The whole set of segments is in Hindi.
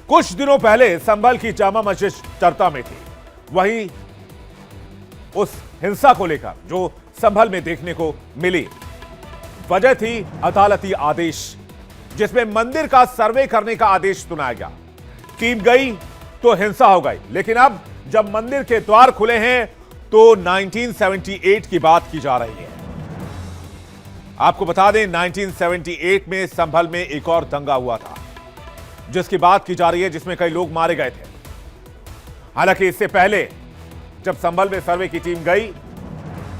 कुछ दिनों पहले संभल की जामा मस्जिद चर्चा में थी। वहीं उस हिंसा को लेकर जो संभल में देखने को मिली, वजह थी अदालती आदेश, जिसमें मंदिर का सर्वे करने का आदेश सुनाया गया। टीम गई तो हिंसा हो गई, लेकिन अब जब मंदिर के द्वार खुले हैं तो 1978 की बात की जा रही है। आपको बता दें, 1978 में संभल में एक और दंगा हुआ था जिसकी बात की जा रही है, जिसमें कई लोग मारे गए थे। हालांकि इससे पहले जब संभल में सर्वे की टीम गई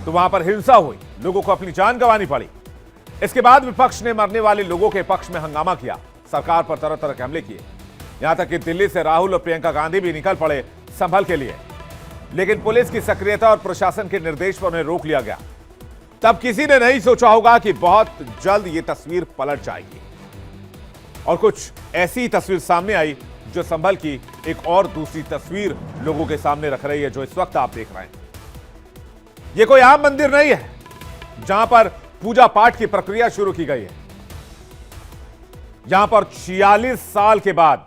तो वहां पर हिंसा हुई, लोगों को अपनी जान गंवानी पड़ी। इसके बाद विपक्ष ने मरने वाले लोगों के पक्ष में हंगामा किया, सरकार पर तरह तरह के हमले किए। यहां तक कि दिल्ली से राहुल और प्रियंका गांधी भी निकल पड़े संभल के लिए, लेकिन पुलिस की सक्रियता और प्रशासन के निर्देश पर उन्हें रोक लिया गया। तब किसी ने नहीं सोचा होगा कि बहुत जल्द यह तस्वीर पलट जाएगी और कुछ ऐसी तस्वीर सामने आई जो संभल की एक और दूसरी तस्वीर लोगों के सामने रख रही है, जो इस वक्त आप देख रहे हैं। यह कोई आम मंदिर नहीं है जहां पर पूजा पाठ की प्रक्रिया शुरू की गई है। यहां पर 46 साल के बाद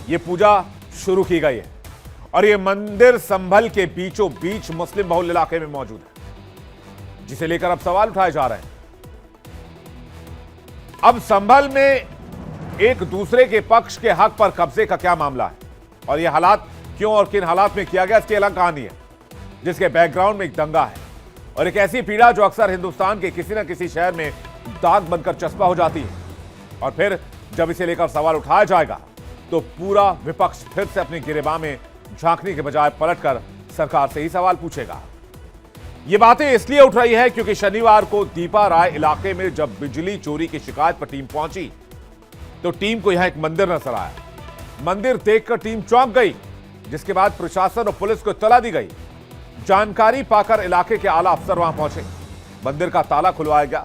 यह पूजा शुरू की गई है और यह मंदिर संभल के बीचों बीच मुस्लिम बहुल इलाके में मौजूद है, जिसे लेकर अब सवाल उठाए जा रहे हैं। अब संभल में एक दूसरे के पक्ष के हक पर कब्जे का क्या मामला है और यह हालात क्यों और किन हालात में किया गया, इसकी अलग कहानी है, जिसके बैकग्राउंड में एक दंगा है और एक ऐसी पीड़ा जो अक्सर हिंदुस्तान के किसी न किसी शहर में दाग बनकर चस्पा हो जाती है। और फिर जब इसे लेकर सवाल उठाया जाएगा तो पूरा विपक्ष फिर से अपनी गिरेबान में झांकने के बजाय पलटकर सरकार से ही सवाल पूछेगा। ये बातें इसलिए उठ रही है क्योंकि शनिवार को दीपा राय इलाके में जब बिजली चोरी की शिकायत पर टीम पहुंची तो टीम को यहां एक मंदिर नजर आया। मंदिर देखकर टीम चौंक गई, जिसके बाद प्रशासन और पुलिस को इत्तला दी गई। जानकारी पाकर इलाके के आला अफसर वहां पहुंचे, मंदिर का ताला खुलवाया गया।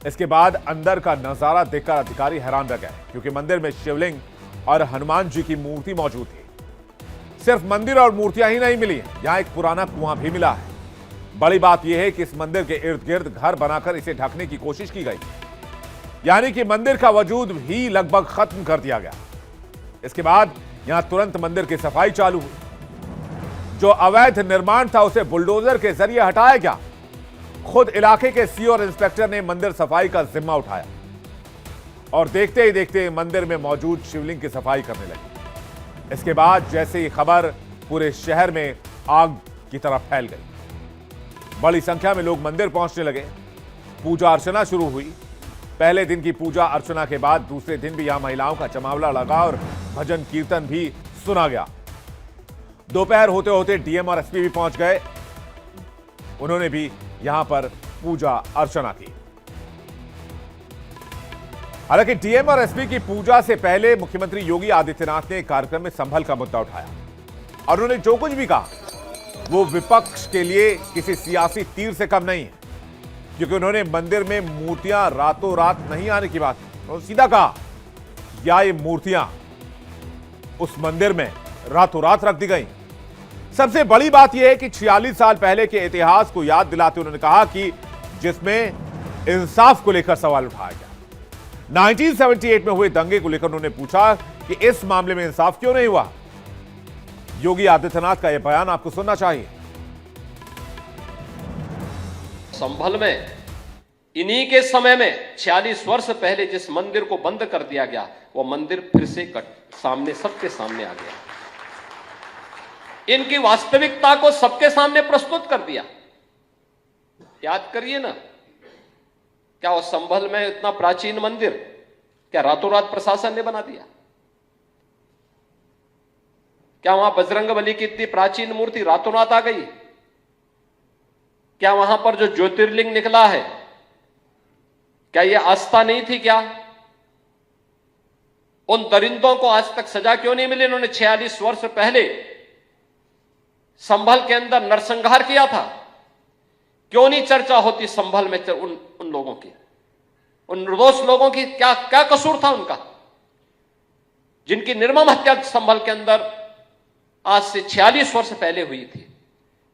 इसके बाद अंदर का नजारा देखकर अधिकारी हैरान रह गए, क्योंकि मंदिर में शिवलिंग और हनुमान जी की मूर्ति मौजूद थी। सिर्फ मंदिर और मूर्तियां ही नहीं मिली, यहां एक पुराना कुआं भी मिला है। बड़ी बात यह है कि इस मंदिर के इर्द गिर्द घर बनाकर इसे ढकने की कोशिश की गई, यानी कि मंदिर का वजूद ही लगभग खत्म कर दिया गया। इसके बाद यहां तुरंत मंदिर की सफाई चालू हुई। जो अवैध निर्माण था उसे बुलडोजर के जरिए हटाया गया। खुद इलाके के सीओ और इंस्पेक्टर ने मंदिर सफाई का जिम्मा उठाया और देखते ही देखते मंदिर में मौजूद शिवलिंग की सफाई करने लगे। इसके बाद जैसे ही खबर पूरे शहर में आग की तरह फैल गई, बड़ी संख्या में लोग मंदिर पहुंचने लगे। पूजा अर्चना शुरू हुई। पहले दिन की पूजा अर्चना के बाद दूसरे दिन भी यहां महिलाओं का जमावड़ा लगा और भजन कीर्तन भी सुना गया। दोपहर होते होते डीएम और एसपी भी पहुंच गए, उन्होंने भी यहां पर पूजा अर्चना की। हालांकि डीएम और एसपी की पूजा से पहले मुख्यमंत्री योगी आदित्यनाथ ने कार्यक्रम में संभल का मुद्दा उठाया और उन्होंने जो कुछ भी कहा वो विपक्ष के लिए किसी सियासी तीर से कम नहीं है, क्योंकि उन्होंने मंदिर में मूर्तियां रातों रात नहीं आने की बात और सीधा कहा, या ये मूर्तियां उस मंदिर में रातों रात रख दी गई। सबसे बड़ी बात यह है कि 46 साल पहले के इतिहास को याद दिलाते उन्होंने कहा कि जिसमें इंसाफ को लेकर सवाल उठाया गया। 1978 में हुए दंगे को लेकर उन्होंने पूछा कि इस मामले में इंसाफ क्यों नहीं हुआ। योगी आदित्यनाथ का यह बयान आपको सुनना चाहिए। संभल में इन्हीं के समय में 46 वर्ष पहले जिस मंदिर को बंद कर दिया गया, वो मंदिर फिर से सामने सबके सामने आ गया। इनकी वास्तविकता को सबके सामने प्रस्तुत कर दिया। याद करिए ना, क्या वो संभल में इतना प्राचीन मंदिर क्या रातों रात प्रशासन ने बना दिया? क्या वहां बजरंगबली की इतनी प्राचीन मूर्ति रातों रात आ गई? क्या वहां पर जो ज्योतिर्लिंग निकला है, क्या यह आस्था नहीं थी? क्या उन दरिंदों को आज तक सजा क्यों नहीं मिली? इन्होंने 46 वर्ष पहले संभल के अंदर नरसंहार किया था। क्यों नहीं चर्चा होती संभल में उन लोगों की, उन निर्दोष लोगों की? क्या क्या कसूर था उनका, जिनकी निर्मम हत्या संभल के अंदर आज से 46 वर्ष पहले हुई थी?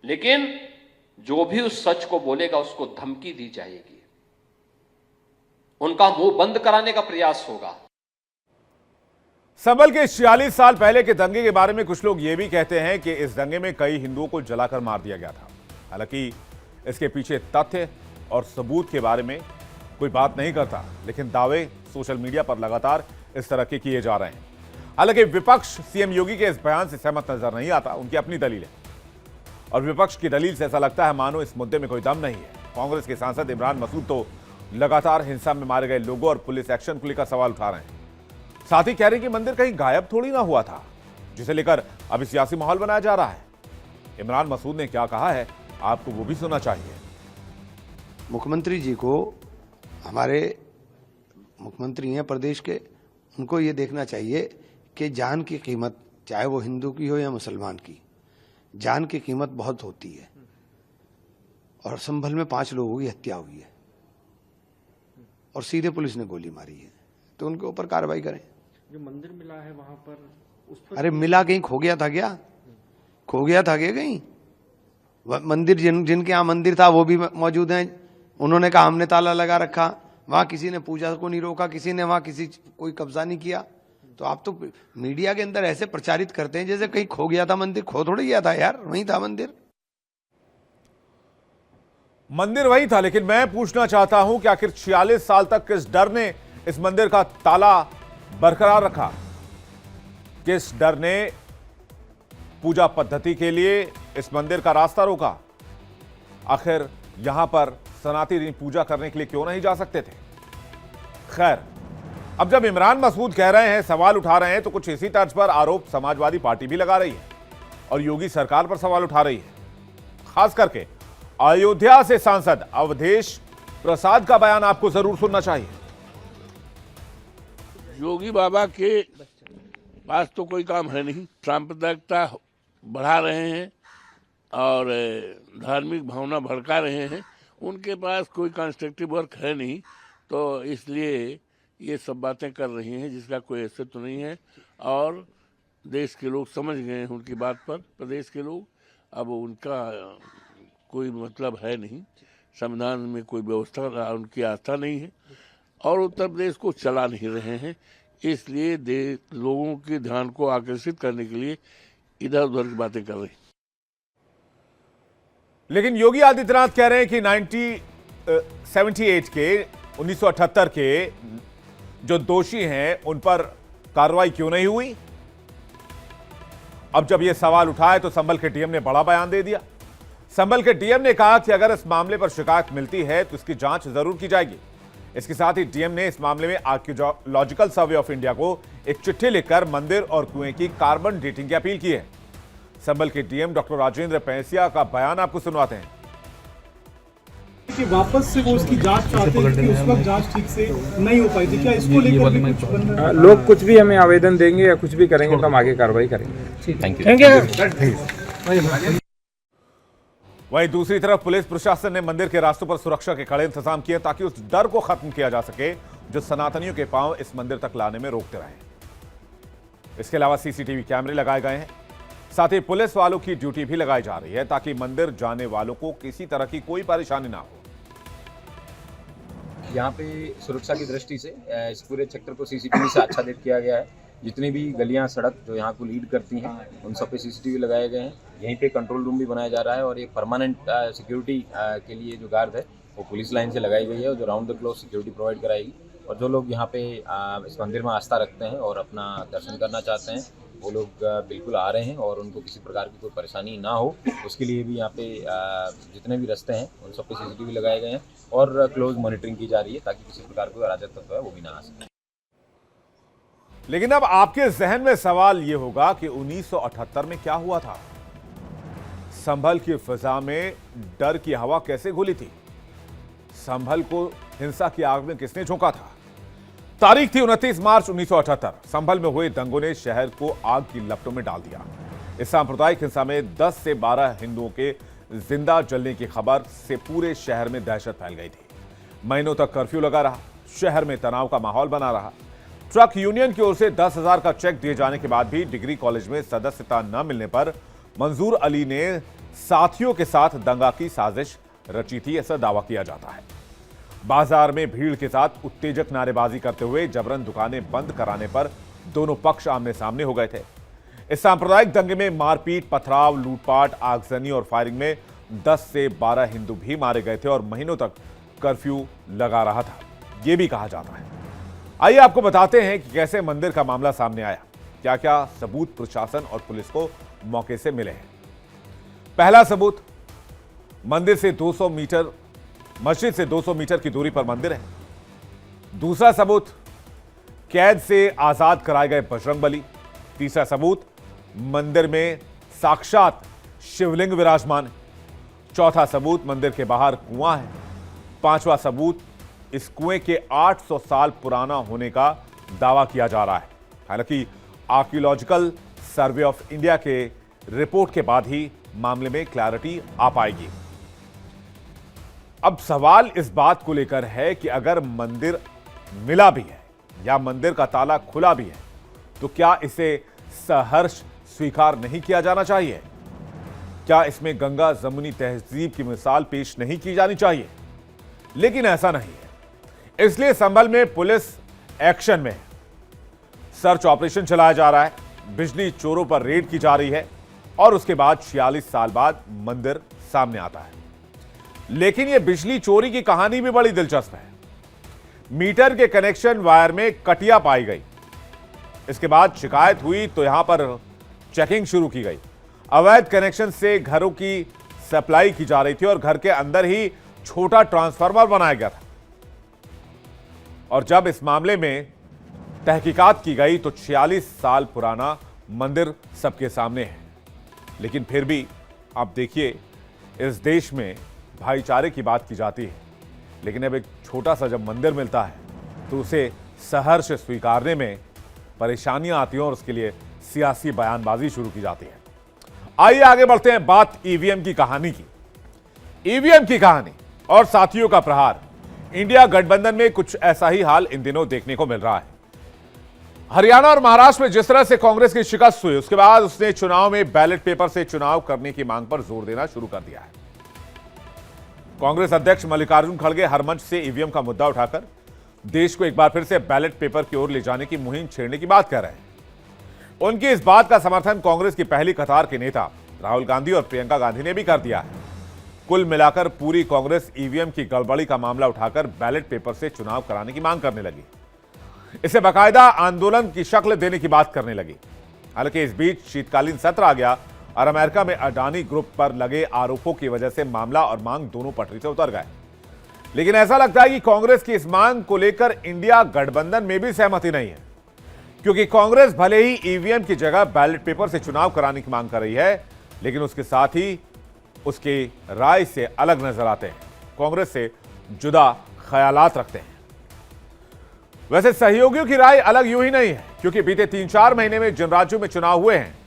लेकिन जो भी उस सच को बोलेगा उसको धमकी दी जाएगी, उनका मुंह बंद कराने का प्रयास होगा। संभल के 46 साल पहले के दंगे के बारे में कुछ लोग ये भी कहते हैं कि इस दंगे में कई हिंदुओं को जलाकर मार दिया गया था। हालांकि इसके पीछे तथ्य और सबूत के बारे में कोई बात नहीं करता, लेकिन दावे सोशल मीडिया पर लगातार इस तरह के किए जा रहे हैं। हालांकि विपक्ष सीएम योगी के इस बयान से सहमत नजर नहीं आता। उनकी अपनी दलील है और विपक्ष की दलील से ऐसा लगता है मानो इस मुद्दे में कोई दम नहीं है। कांग्रेस के सांसद इमरान मसूद तो लगातार हिंसा में मारे गए लोगों और पुलिस एक्शन को लेकर सवाल उठा रहे हैं। साथ ही कह रहे हैं कि मंदिर कहीं गायब थोड़ी ना हुआ था, जिसे लेकर अभी सियासी माहौल बनाया जा रहा है। इमरान मसूद ने क्या कहा है, आपको वो भी सुनना चाहिए। मुख्यमंत्री जी को, हमारे मुख्यमंत्री हैं प्रदेश के, उनको ये देखना चाहिए कि जान की कीमत, चाहे वो हिंदू की हो या मुसलमान की, जान की कीमत बहुत होती है। और संभल में 5 लोगों की हत्या हुई है और सीधे पुलिस ने गोली मारी है, तो उनके ऊपर कार्रवाई करें। जो मंदिर मिला है वहां पर, उस पर अरे मिला कहीं खो गया था क्या? खो गया था क्या कहीं? मंदिर जिनके यहाँ मंदिर था वो भी मौजूद हैं। उन्होंने कहा हमने ताला लगा रखा, वहां किसी ने पूजा को नहीं रोका, किसी ने वहां कोई कब्जा नहीं किया। तो आप तो मीडिया के अंदर ऐसे प्रचारित करते हैं जैसे कहीं खो गया था मंदिर। खो थोड़ी गया था यार, वहीं था मंदिर। मंदिर वही था, लेकिन मैं पूछना चाहता हूं कि आखिर 46 साल तक किस डर ने इस मंदिर का ताला बरकरार रखा? किस डर ने पूजा पद्धति के लिए इस मंदिर का रास्ता रोका? आखिर यहां पर सनातनी पूजा करने के लिए क्यों नहीं जा सकते थे? खैर, अब जब इमरान मसूद कह रहे हैं, सवाल उठा रहे हैं, तो कुछ इसी तर्ज पर आरोप समाजवादी पार्टी भी लगा रही है और योगी सरकार पर सवाल उठा रही है। खास करके अयोध्या से सांसद अवधेश प्रसाद का बयान आपको जरूर सुनना चाहिए। योगी बाबा के पास तो कोई काम है नहीं, सांप्रदायिकता बढ़ा रहे हैं और धार्मिक भावना भड़का रहे हैं। उनके पास कोई कंस्ट्रक्टिव वर्क है नहीं, तो इसलिए ये सब बातें कर रही हैं जिसका कोई असर तो नहीं है। और देश के लोग समझ गए हैं उनकी बात पर, प्रदेश के लोग। अब उनका कोई मतलब है नहीं, संविधान में कोई व्यवस्था उनकी आस्था नहीं है और उत्तर प्रदेश को चला नहीं रहे हैं। इसलिए लोगों के ध्यान को आकर्षित करने के लिए इधर उधर की बातें कर रहे हैं। लेकिन योगी आदित्यनाथ कह रहे हैं कि 1978 के जो दोषी हैं उन पर कार्रवाई क्यों नहीं हुई? अब जब यह सवाल उठा है तो संभल के डीएम ने बड़ा बयान दे दिया। संभल के डीएम ने कहा कि अगर इस मामले पर शिकायत मिलती है तो इसकी जांच जरूर की जाएगी। इसके साथ ही डीएम ने इस मामले में आर्कियोलॉजिकल सर्वे ऑफ इंडिया को एक चिट्ठी लिखकर मंदिर और कुएं की कार्बन डेटिंग की अपील की है। संभल के डीएम डॉक्टर राजेंद्र पैंसिया का बयान आपको सुनवाते हैं कि वापस से वो उसकी जांच चाहते हैं कि उस वक्त जांच ठीक से नहीं हो पाई थी। क्या इसको लेकर भी कुछ बनना? लोग कुछ भी हमें आवेदन देंगे या कुछ भी करेंगे तो हम आगे कार्रवाई करेंगे। Thank you. वहीं दूसरी तरफ पुलिस प्रशासन ने मंदिर के रास्तों पर सुरक्षा के कड़े इंतजाम किए ताकि उस डर को खत्म किया जा सके जो सनातनियों के पांव इस मंदिर तक लाने में रोकते रहे। इसके अलावा सीसीटीवी कैमरे लगाए गए हैं, साथ ही पुलिस वालों की ड्यूटी भी लगाई जा रही है ताकि मंदिर जाने वालों को किसी तरह की कोई परेशानी ना हो। यहाँ पे सुरक्षा की दृष्टि से इस पूरे सेक्टर को सीसीटीवी से आच्छादित किया गया है। जितनी भी गलियाँ सड़क जो यहाँ को लीड करती हैं उन सब पे सीसीटीवी लगाए गए हैं। यहीं पे कंट्रोल रूम भी बनाया जा रहा है और एक परमानेंट सिक्योरिटी के लिए जो गार्ड है वो पुलिस लाइन से लगाई गई है और जो round the clock security provide कराएगी। और जो लोग यहाँ पे इस मंदिर में आस्था रखते हैं और अपना दर्शन करना चाहते हैं वो लोग बिल्कुल आ रहे हैं और उनको किसी प्रकार की कोई परेशानी ना हो उसके लिए भी यहाँ पे जितने भी रास्ते हैं उन सब पे सीसीटीवी लगाए गए हैं और क्लोज मॉनिटरिंग की जा रही है ताकि किसी प्रकार का अराजक तत्व है वो भी ना आ सके। लेकिन अब आपके जहन में सवाल यह होगा कि 1978 में क्या हुआ था? संभल की फिजा में डर की हवा कैसे घुली थी? संभल को हिंसा की आग में किसने झोंका था? तारीख थी 29 मार्च 1978। संभल में हुए दंगों ने शहर को आग की लपटों में डाल दिया। इस सांप्रदायिक हिंसा में 10 से 12 हिंदुओं के जिंदा जलने की खबर से पूरे शहर में दहशत फैल गई थी। महीनों तक कर्फ्यू लगा रहा, शहर में तनाव का माहौल बना रहा। ट्रक यूनियन की ओर से 10,000 का चेक दिए जाने के बाद भी डिग्री कॉलेज में सदस्यता न मिलने पर मंजूर अली ने साथियों के साथ दंगा की साजिश रची थी, ऐसा दावा किया जाता है। बाजार में भीड़ के साथ उत्तेजक नारेबाजी करते हुए जबरन दुकानें बंद कराने पर दोनों पक्ष आमने सामने हो गए थे। इस सांप्रदायिक दंगे में मारपीट, पथराव, लूटपाट, आगजनी और फायरिंग में 10 से 12 हिंदू भी मारे गए थे और महीनों तक कर्फ्यू लगा रहा था, यह भी कहा जाता है। आइए आपको बताते हैं कि कैसे मंदिर का मामला सामने आया, क्या क्या सबूत प्रशासन और पुलिस को मौके से मिले हैं। पहला सबूत, मंदिर से 200 मीटर मस्जिद से 200 मीटर की दूरी पर मंदिर है। दूसरा सबूत, कैद से आजाद कराए गए बजरंगबली। तीसरा सबूत, मंदिर में साक्षात शिवलिंग विराजमान है। चौथा सबूत, मंदिर के बाहर कुआं है। पांचवा सबूत, इस कुएं के 800 साल पुराना होने का दावा किया जा रहा है। हालांकि आर्कियोलॉजिकल सर्वे ऑफ इंडिया के रिपोर्ट के बाद ही मामले में क्लैरिटी आ पाएगी। अब सवाल इस बात को लेकर है कि अगर मंदिर मिला भी है या मंदिर का ताला खुला भी है, तो क्या इसे सहर्ष स्वीकार नहीं किया जाना चाहिए? क्या इसमें गंगा जमुनी तहजीब की मिसाल पेश नहीं की जानी चाहिए? लेकिन ऐसा नहीं है, इसलिए संभल में पुलिस एक्शन में है। सर्च ऑपरेशन चलाया जा रहा है, बिजली चोरों पर रेड की जा रही है और उसके बाद 46 साल बाद मंदिर सामने आता है। लेकिन यह बिजली चोरी की कहानी भी बड़ी दिलचस्प है। मीटर के कनेक्शन वायर में कटिया पाई गई। इसके बाद शिकायत हुई तो यहां पर चेकिंग शुरू की गई। अवैध कनेक्शन से घरों की सप्लाई की जा रही थी और घर के अंदर ही छोटा ट्रांसफार्मर बनाया गया था। और जब इस मामले में तहकीकात की गई तो 46 साल पुराना मंदिर सबके सामने है। लेकिन फिर भी आप देखिए, इस देश में भाईचारे की बात की जाती है, लेकिन अब एक छोटा सा जब मंदिर मिलता है तो उसे सहर्ष स्वीकारने में परेशानियां आती हैं और उसके लिए सियासी बयानबाजी शुरू की जाती है। आइए आगे बढ़ते हैं, बात ईवीएम की कहानी की। ईवीएम की कहानी और साथियों का प्रहार। इंडिया गठबंधन में कुछ ऐसा ही हाल इन दिनों देखने को मिल रहा है। हरियाणा और महाराष्ट्र में जिस तरह से कांग्रेस की शिकस्त हुई, उसके बाद उसने चुनाव में बैलेट पेपर से चुनाव करने की मांग पर जोर देना शुरू कर दिया है। कांग्रेस अध्यक्ष मल्लिकार्जुन खड़गे हर मंच से ईवीएम का मुद्दा उठाकर देश को एक बार फिर से बैलेट पेपर की ओर ले जाने की मुहिम छेड़ने की बात कर रहे हैं। उनकी इस बात का समर्थन कांग्रेस की पहली कतार के नेता राहुल गांधी और प्रियंका गांधी ने भी कर दिया है। कुल मिलाकर पूरी कांग्रेस ईवीएम की गड़बड़ी का मामला उठाकर बैलेट पेपर से चुनाव कराने की मांग करने लगी। इसे बाकायदा आंदोलन की शक्ल देने की बात करने लगी। हालांकि इस बीच शीतकालीन सत्र आ गया और अमेरिका में अडानी ग्रुप पर लगे आरोपों की वजह से मामला और मांग दोनों पटरी से उतर गए। लेकिन ऐसा लगता है कि कांग्रेस की इस मांग को लेकर इंडिया गठबंधन में भी सहमति नहीं है, क्योंकि कांग्रेस भले ही ईवीएम की जगह बैलेट पेपर से चुनाव कराने की मांग कर रही है, लेकिन उसके साथ ही उसकी राय से अलग नजर आते हैं, कांग्रेस से जुदा ख्यालात रखते हैं। वैसे सहयोगियों की राय अलग यूं ही नहीं है, क्योंकि बीते 3-4 महीने में जिन राज्यों में चुनाव हुए हैं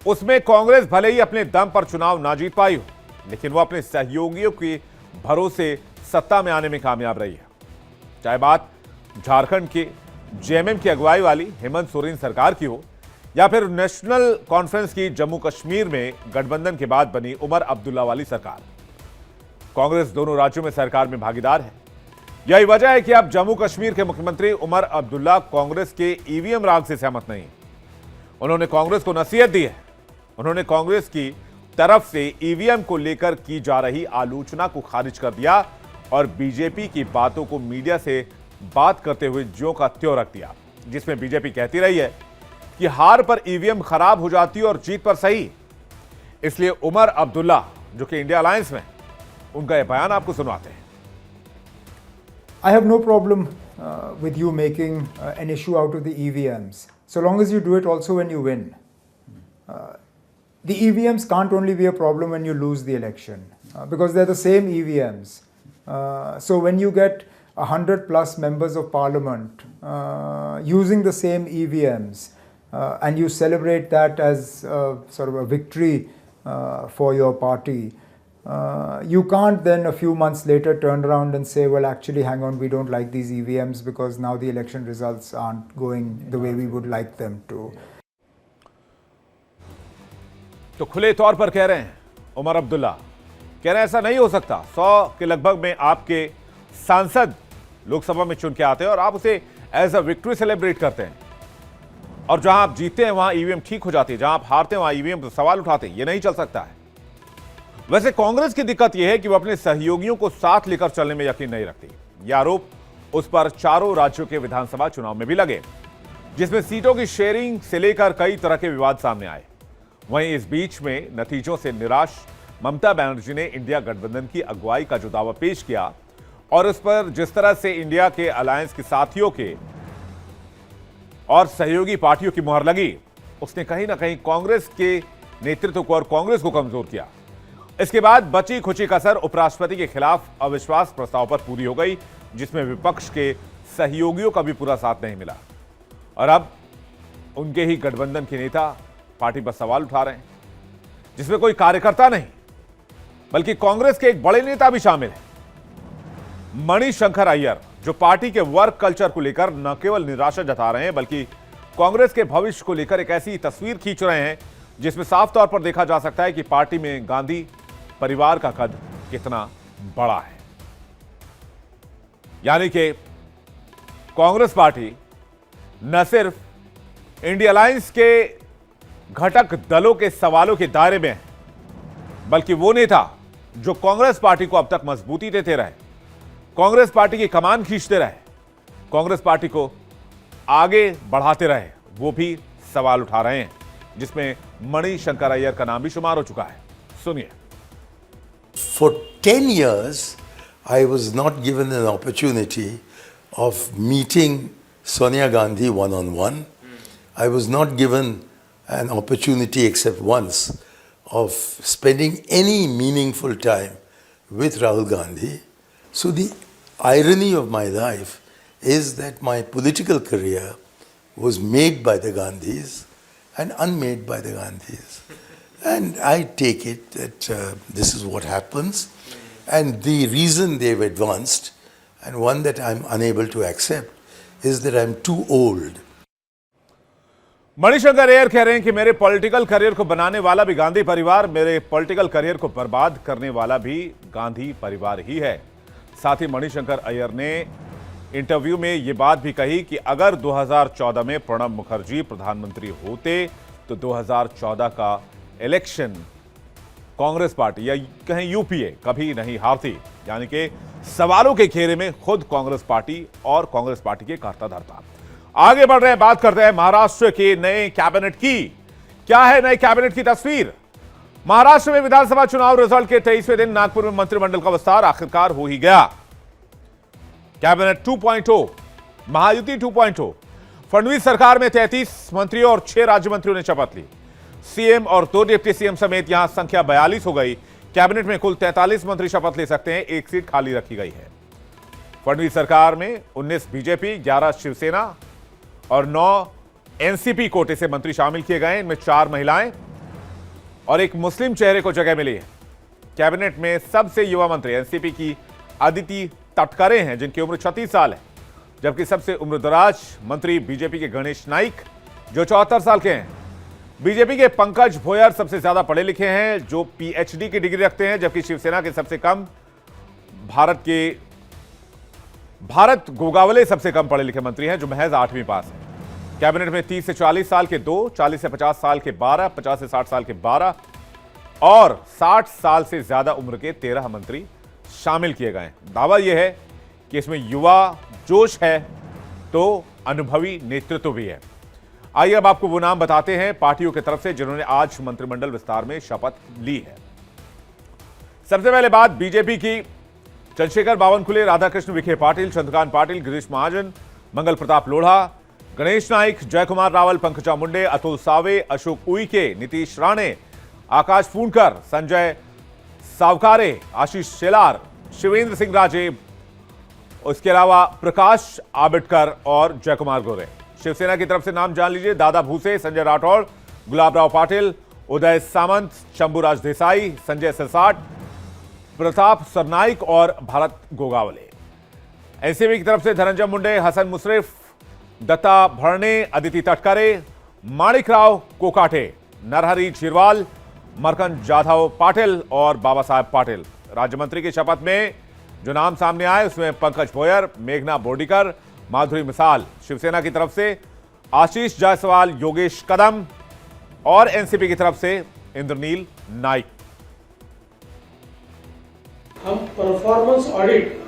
उसमें कांग्रेस भले ही अपने दम पर चुनाव ना जीत पाई हो, लेकिन वो अपने सहयोगियों के भरोसे सत्ता में आने में कामयाब रही है। चाहे बात झारखंड के जेएमएम की अगुवाई वाली हेमंत सोरेन सरकार की हो या फिर नेशनल कॉन्फ्रेंस की जम्मू कश्मीर में गठबंधन के बाद बनी उमर अब्दुल्ला वाली सरकार, कांग्रेस दोनों राज्यों में सरकार में भागीदार है। यही वजह है कि अब जम्मू कश्मीर के मुख्यमंत्री उमर अब्दुल्ला कांग्रेस के ईवीएम राग से सहमत नहीं। उन्होंने कांग्रेस को नसीहत दी है। उन्होंने कांग्रेस की तरफ से ईवीएम को लेकर की जा रही आलोचना को खारिज कर दिया और बीजेपी की बातों को मीडिया से बात करते हुए ज्यों का त्यों रख दिया, जिसमें बीजेपी कहती रही है कि हार पर ईवीएम खराब हो जाती है और जीत पर सही। इसलिए उमर अब्दुल्ला, जो कि इंडिया अलायंस में, उनका यह बयान आपको सुनवाते हैं। I have no problem with you making an issue out of the EVMs, so long as you do it also when you win. The EVMs can't only be a problem when you lose the election, because they're the same EVMs. So when you get 100+ members of parliament using the same EVMs and you celebrate that as sort of a victory for your party, you can't then a few months later turn around and say, well, actually, hang on, we don't like these EVMs because now the election results aren't going the way we would like them to. तो खुले तौर पर कह रहे हैं उमर अब्दुल्ला, कह रहे हैं ऐसा नहीं हो सकता। 100 के लगभग में आपके सांसद लोकसभा में चुन के आते हैं और आप उसे एज अ विक्ट्री सेलिब्रेट करते हैं। और जहां आप जीतते हैं वहां ईवीएम ठीक हो जाती है, जहां आप हारते हैं वहां ईवीएम पर सवाल उठाते हैं। यह नहीं चल सकता है। वैसे कांग्रेस की दिक्कत यह है कि वो अपने सहयोगियों को साथ लेकर चलने में यकीन नहीं रखती। यह आरोप उस पर चारों राज्यों के विधानसभा चुनाव में भी लगे, जिसमें सीटों की शेयरिंग से लेकर कई तरह के विवाद सामने आए। वहीं इस बीच में नतीजों से निराश ममता बनर्जी ने इंडिया गठबंधन की अगुवाई का जो दावा पेश किया और उस पर जिस तरह से इंडिया के अलायंस के साथियों के और सहयोगी पार्टियों की मुहर लगी, उसने कहीं ना कहीं कांग्रेस के नेतृत्व को और कांग्रेस को कमजोर किया। इसके बाद बची खुची कसर उपराष्ट्रपति के खिलाफ अविश्वास प्रस्ताव पर पूरी हो गई, जिसमें विपक्ष के सहयोगियों का भी पूरा साथ नहीं मिला और अब उनके ही गठबंधन के नेता पार्टी पर सवाल उठा रहे हैं, जिसमें कोई कार्यकर्ता नहीं बल्कि कांग्रेस के एक बड़े नेता भी शामिल हैं। मणिशंकर अय्यर, जो पार्टी के वर्क कल्चर को लेकर न केवल निराशा जता रहे हैं बल्कि कांग्रेस के भविष्य को लेकर एक ऐसी तस्वीर खींच रहे हैं जिसमें साफ तौर पर देखा जा सकता है कि पार्टी में गांधी परिवार का कद कितना बड़ा है। यानी कि कांग्रेस पार्टी न सिर्फ इंडिया अलायंस के घटक दलों के सवालों के दायरे में है, बल्कि वो नेता जो कांग्रेस पार्टी को अब तक मजबूती देते रहे, कांग्रेस पार्टी की कमान खींचते रहे, कांग्रेस पार्टी को आगे बढ़ाते रहे, वो भी सवाल उठा रहे हैं, जिसमें मणिशंकर अय्यर का नाम भी शुमार हो चुका है। सुनिए। For 10 years, I was not given an opportunity of meeting Sonia Gandhi one-on-one. I was not given an opportunity except once of spending any meaningful time with Rahul Gandhi. So the irony of my life is that my political career was made by the Gandhis and unmade by the Gandhis. And I take it that this is what happens. And the reason they've advanced, and one that I'm unable to accept, is that I'm too old. Manishankar Iyer कह रहे हैं कि मेरे पॉलिटिकल करियर को बनाने वाला भी गांधी परिवार, मेरे पॉलिटिकल करियर को बर्बाद करने वाला भी गांधी परिवार ही है। साथ ही मणिशंकर अय्यर ने इंटरव्यू में यह बात भी कही कि अगर 2014 में प्रणब मुखर्जी प्रधानमंत्री होते तो 2014 का इलेक्शन कांग्रेस पार्टी या कहीं यूपीए कभी नहीं हारती। यानी कि सवालों के घेरे में खुद कांग्रेस पार्टी और कांग्रेस पार्टी के करता धरता। आगे बढ़ रहे हैं, बात करते हैं महाराष्ट्र के नए कैबिनेट की। क्या है नए कैबिनेट की तस्वीर? महाराष्ट्र में विधानसभा चुनाव रिजल्ट के 23वें दिन नागपुर में मंत्रिमंडल का विस्तार आखिरकार हो ही गया। कैबिनेट 2.0, महायुति 2.0। फडणवीस सरकार में 33 मंत्रियों और 6 राज्य मंत्रियों ने शपथ ली। सीएम और 2 डिप्टी सीएम समेत यहां संख्या 42 हो गई। कैबिनेट में कुल 43 मंत्री शपथ ले सकते हैं, 1 सीट खाली रखी गई है। फडणवीस सरकार में 19 बीजेपी, 11 शिवसेना और 9 एनसीपी कोटे से मंत्री शामिल किए गए। इनमें 4 महिलाएं और एक मुस्लिम चेहरे को जगह मिली है। कैबिनेट में सबसे युवा मंत्री एनसीपी की अदिति तटकरे हैं, जिनकी उम्र 36 साल है, जबकि सबसे उम्रदराज मंत्री बीजेपी के गणेश नाइक, जो 74 साल के हैं। बीजेपी के पंकज भोयर सबसे ज्यादा पढ़े लिखे हैं, जो पीएचडी की डिग्री रखते हैं, जबकि शिवसेना के सबसे कम भारत गोगावले सबसे कम पढ़े लिखे मंत्री हैं, जो महज 8वीं पास है। कैबिनेट में 30 से 40 साल के 2, 40 से 50 साल के 12, 50 से 60 साल के 12 और 60 साल से ज्यादा उम्र के 13 मंत्री शामिल किए गए। दावा यह है कि इसमें युवा जोश है तो अनुभवी नेतृत्व भी है। आइए अब आपको वो नाम बताते हैं पार्टियों की तरफ से जिन्होंने आज मंत्रिमंडल विस्तार में शपथ ली है। सबसे पहले बात बीजेपी की। चंद्रशेखर बावनकुले, राधाकृष्ण विखे पाटिल, चंद्रकांत पाटिल, गिरीश महाजन, मंगल प्रताप लोढ़ा, गणेश नाइक, जयकुमार रावल, पंकजा मुंडे, अतुल सावे, अशोक उइके, नीतीश राणे, आकाश फूंडकर, संजय सावकारे, आशीष शेलार, शिवेंद्र सिंह राजे, उसके अलावा प्रकाश आबिटकर और जयकुमार गोरे। शिवसेना की तरफ से नाम जान लीजिए। दादा भूसे, संजय राठौड़, गुलाबराव पाटिल, उदय सामंत, शंभुराज देसाई, संजय सिरसाट, प्रताप सरनाइक और भारत गोगावले। एनसीपी की तरफ से धनंजय मुंडे, हसन मुशर्रफ, दत्ता भरणे, अदिति तटकरे, माणिकराव कोकाटे, नरहरी झीरवाल, मरकंद जाधव पाटिल और बाबा साहेब पाटिल। राज्य मंत्री की शपथ में जो नाम सामने आए उसमें पंकज भोयर, मेघना बोर्डीकर, माधुरी मिसाल। शिवसेना की तरफ से आशीष जायसवाल, योगेश कदम और एनसीपी की तरफ से इंद्रनील नाइक। हम परफॉर्मेंस ऑडिट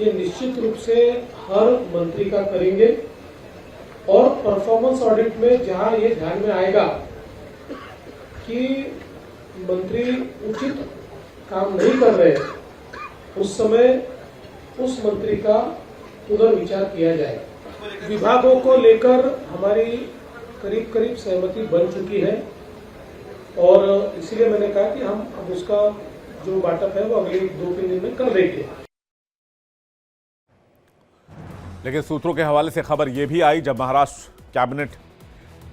ये निश्चित रूप से हर मंत्री का करेंगे और परफॉर्मेंस ऑडिट में जहां ये ध्यान में आएगा कि मंत्री उचित काम नहीं कर रहे, उस समय उस मंत्री का पुनर्विचार किया जाएगा। विभागों को लेकर हमारी करीब करीब सहमति बन चुकी है और इसीलिए मैंने कहा कि हम अब उसका जो बाटअप है वो अगले 2-3 दिन में कर देंगे। लेकिन सूत्रों के हवाले से खबर यह भी आई, जब महाराष्ट्र कैबिनेट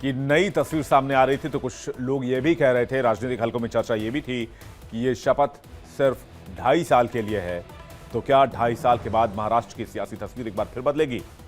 की नई तस्वीर सामने आ रही थी तो कुछ लोग ये भी कह रहे थे, राजनीतिक हलकों में चर्चा ये भी थी कि ये शपथ सिर्फ 2.5 साल के लिए है। तो क्या 2.5 साल के बाद महाराष्ट्र की सियासी तस्वीर एक बार फिर बदलेगी?